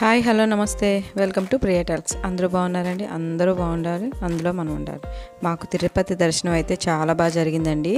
Hi hello నమస్తే welcome to Priya talks. అందరూ బాగున్నారండి? అందరూ బాగుండాలి, అందులో మనం ఉండాలి. మాకు తిరుపతి దర్శనం అయితే చాలా బాగా జరిగిందండి.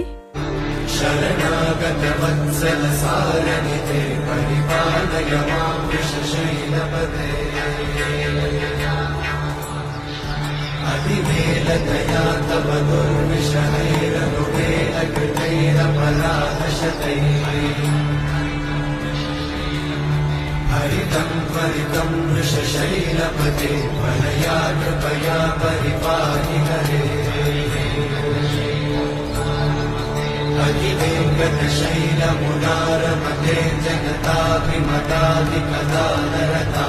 हरितं परितं वृषशैलपते वनया कृपया परिपाहि हरे अधिवेङ्कटशैलमुदारमते जगताभिमतादिकदानरता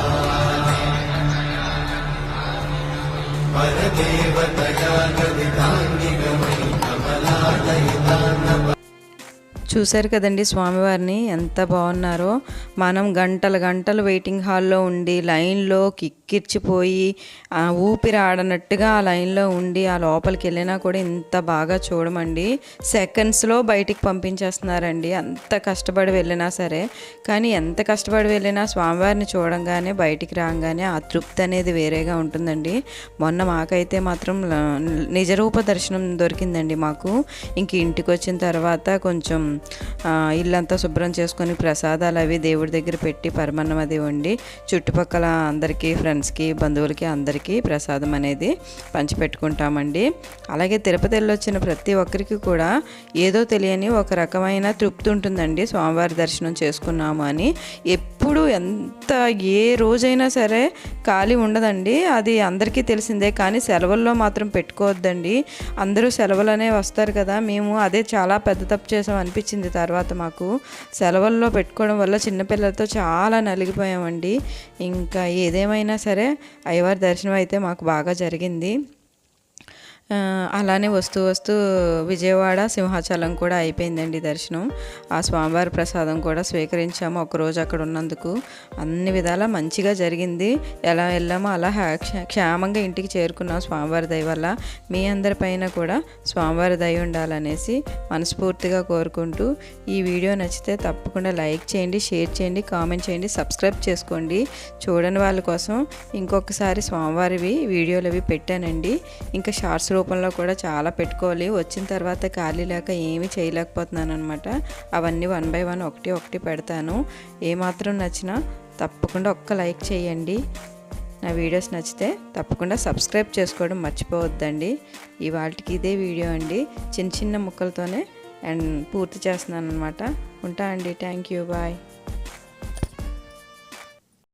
परदेवतया गदिताङ्गिगमयि कमलादयितान्न. చూశారు కదండి స్వామివారిని ఎంత బాగున్నారో. మనం గంటలు గంటలు వెయిటింగ్ హాల్లో ఉండి లైన్లో కిక్కిర్చిపోయి ఊపిరి ఆడనట్టుగా ఆ లైన్లో ఉండి ఆ లోపలికి వెళ్ళినా కూడా ఇంత బాగా చూడమండి. సెకండ్స్లో బయటికి పంపించేస్తున్నారండి, అంత కష్టపడి వెళ్ళినా సరే. కానీ ఎంత కష్టపడి వెళ్ళినా స్వామివారిని చూడంగానే బయటికి రాగానే ఆ తృప్తి అనేది వేరేగా ఉంటుందండి. మొన్న మాకైతే మాత్రం నిజరూప దర్శనం దొరికిందండి మాకు. ఇంక ఇంటికి వచ్చిన తర్వాత కొంచెం ఇల్లంతా శుభ్రం చేసుకొని ప్రసాదాలు అవి దేవుడి దగ్గర పెట్టి పరమాన్నం అది వండి చుట్టుపక్కల అందరికీ, ఫ్రెండ్స్కి, బంధువులకి అందరికీ ప్రసాదం అనేది పంచిపెట్టుకుంటామండి. అలాగే తిరుపతి వెళ్ళొచ్చిన ప్రతి ఒక్కరికి కూడా ఏదో తెలియని ఒక రకమైన తృప్తి ఉంటుందండి స్వామివారి దర్శనం చేసుకున్నాము అని. ఎప్పుడు ఎంత ఏ రోజైనా సరే ఖాళీ ఉండదండి, అది అందరికీ తెలిసిందే. కానీ సెలవుల్లో మాత్రం పెట్టుకోవద్దండి. అందరూ సెలవులనే వస్తారు కదా, మేము అదే చాలా పెద్ద తప్పు చేసాం అనిపించింది. తర్వాత మాకు సెలవుల్లో పెట్టుకోవడం వల్ల చిన్నపిల్లలతో చాలా నలిగిపోయామండి. ఇంకా ఏదేమైనా సరే అయ్యవారి దర్శనం అయితే మాకు బాగా జరిగింది. అలానే వస్తూ వస్తూ విజయవాడ సింహాచలం కూడా అయిపోయిందండి దర్శనం. ఆ స్వామివారి ప్రసాదం కూడా స్వీకరించాము ఒకరోజు అక్కడ ఉన్నందుకు. అన్ని విధాలా మంచిగా జరిగింది. ఎలా వెళ్ళామో అలా క్షేమంగా ఇంటికి చేరుకున్నాం స్వామివారి దయ వల్ల. మీ అందరిపైన కూడా స్వామివారి దయ ఉండాలనేసి మనస్ఫూర్తిగా కోరుకుంటూ, ఈ వీడియో నచ్చితే తప్పకుండా లైక్ చేయండి, షేర్ చేయండి, కామెంట్ చేయండి, సబ్స్క్రైబ్ చేసుకోండి. చూడని వాళ్ళ కోసం ఇంకొకసారి స్వామివారివి వీడియోలు అవి పెట్టానండి. ఇంకా షార్ట్స్ రూపంలో కూడా చాలా పెట్టుకోవాలి. వచ్చిన తర్వాత ఖాళీ లేక ఏమీ చేయలేకపోతున్నాను అనమాట. అవన్నీ 1 by 1 ఒకటి పెడతాను. ఏమాత్రం నచ్చినా తప్పకుండా ఒక్క లైక్ చేయండి. నా వీడియోస్ నచ్చితే తప్పకుండా సబ్స్క్రైబ్ చేసుకోవడం మర్చిపోవద్దండి. ఇవాళకి ఇదే వీడియో అండి, చిన్న చిన్న ముక్కలతోనే అండ్ పూర్తి చేస్తున్నాను అనమాట. ఉంటా అండి. Thank you, bye.